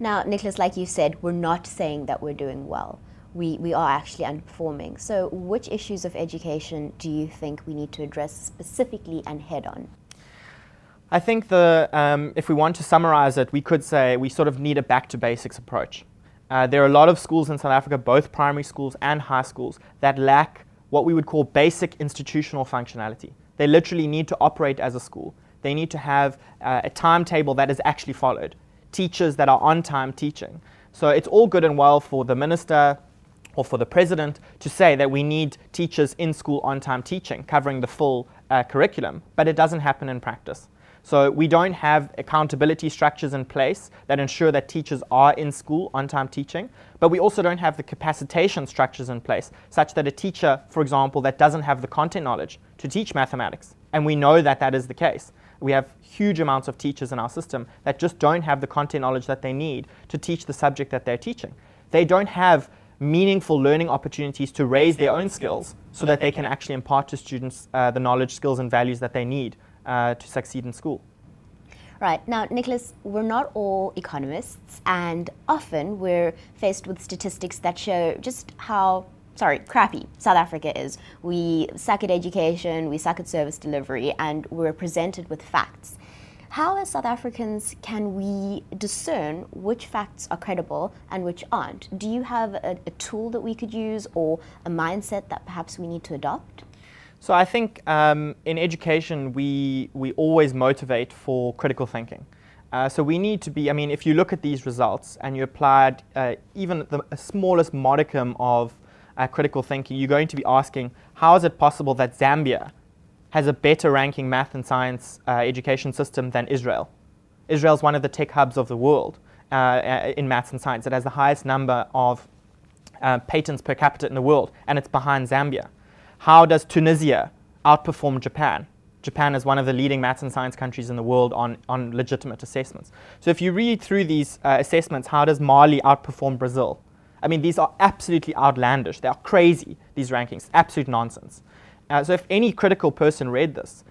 Now, Nicholas, like you said, we're not saying that we're doing well. We are actually underperforming. So which issues of education do you think we need to address specifically and head on? I think if we want to summarize it, we could say we sort of need a back to basics approach. There are a lot of schools in South Africa, both primary schools and high schools, that lack what we would call basic institutional functionality. They literally need to operate as a school. They need to have a timetable that is actually followed, teachers that are on time teaching. So it's all good and well for the minister or for the president to say that we need teachers in school on time teaching, covering the full curriculum, but it doesn't happen in practice. So we don't have accountability structures in place that ensure that teachers are in school on time teaching, but we also don't have the capacitation structures in place such that a teacher, for example, that doesn't have the content knowledge to teach mathematics, and we know that that is the case. We have huge amounts of teachers in our system that just don't have the content knowledge that they need to teach the subject that they're teaching. They don't have meaningful learning opportunities to raise their own skills so that they can actually impart to students the knowledge, skills, and values that they need to succeed in school. Right. Now, Nicholas, we're not all economists, and often we're faced with statistics that show just how crappy South Africa is. We suck at education, we suck at service delivery, and we're presented with facts. How, as South Africans, can we discern which facts are credible and which aren't? Do you have a tool that we could use or a mindset that perhaps we need to adopt? So I think in education, we always motivate for critical thinking. So we need to be, I mean, if you look at these results and you applied even the smallest modicum of critical thinking, you're going to be asking, how is it possible that Zambia has a better ranking math and science education system than Israel? Israel is one of the tech hubs of the world in maths and science. It has the highest number of patents per capita in the world, and it's behind Zambia. How does Tunisia outperform Japan? Japan is one of the leading maths and science countries in the world on legitimate assessments. So if you read through these assessments, how does Mali outperform Brazil? I mean, these are absolutely outlandish. They are crazy, these rankings, absolute nonsense. So if any critical person read this,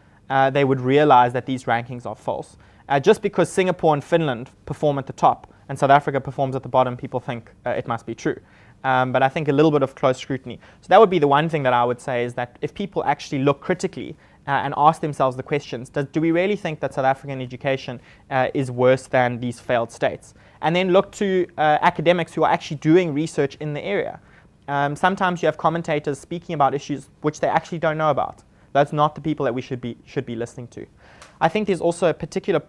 they would realize that these rankings are false. Just because Singapore and Finland perform at the top and South Africa performs at the bottom, people think it must be true. But I think a little bit of close scrutiny. So that would be the one thing that I would say, is that if people actually look critically and ask themselves the questions, do we really think that South African education is worse than these failed states? And then look to academics who are actually doing research in the area. Sometimes you have commentators speaking about issues which they actually don't know about. That's not the people that we should be listening to. I think there's also a particular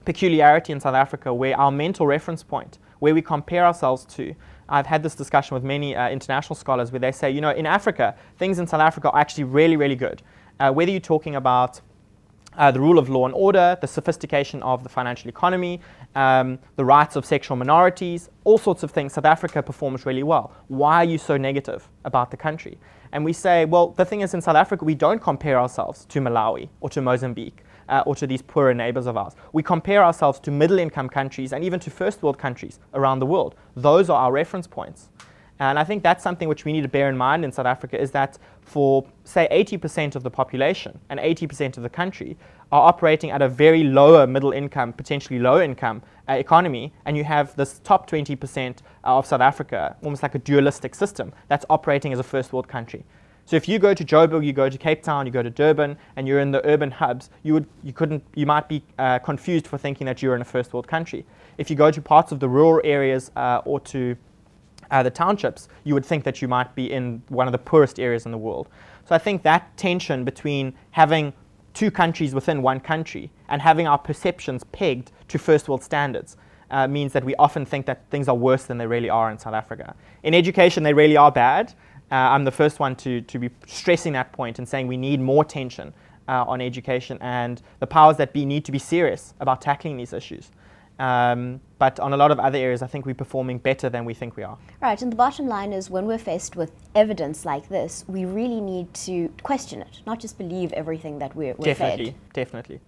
peculiarity in South Africa where our mental reference point, where we compare ourselves to, I've had this discussion with many international scholars where they say, you know, in Africa, things in South Africa are actually really, really good. Whether you're talking about the rule of law and order, the sophistication of the financial economy, the rights of sexual minorities, all sorts of things, South Africa performs really well. Why are you so negative about the country? And we say, well, the thing is, in South Africa, we don't compare ourselves to Malawi or to Mozambique or to these poorer neighbors of ours. We compare ourselves to middle-income countries and even to first-world countries around the world. Those are our reference points. And I think that's something which we need to bear in mind in South Africa, is that for, say, 80% of the population and 80% of the country are operating at a very lower middle income, potentially low income economy, and you have this top 20% of South Africa, almost like a dualistic system, that's operating as a first world country. So if you go to Joburg, you go to Cape Town, you go to Durban, and you're in the urban hubs, you might be confused for thinking that you're in a first world country. If you go to parts of the rural areas or to the townships, you would think that you might be in one of the poorest areas in the world. So I think that tension between having two countries within one country and having our perceptions pegged to first world standards means that we often think that things are worse than they really are in South Africa. In education, they really are bad. I'm the first one to be stressing that point and saying we need more tension on education, and the powers that be need to be serious about tackling these issues. But on a lot of other areas, I think we're performing better than we think we are. Right, and the bottom line is, when we're faced with evidence like this, we really need to question it, not just believe everything that we're fed. Definitely.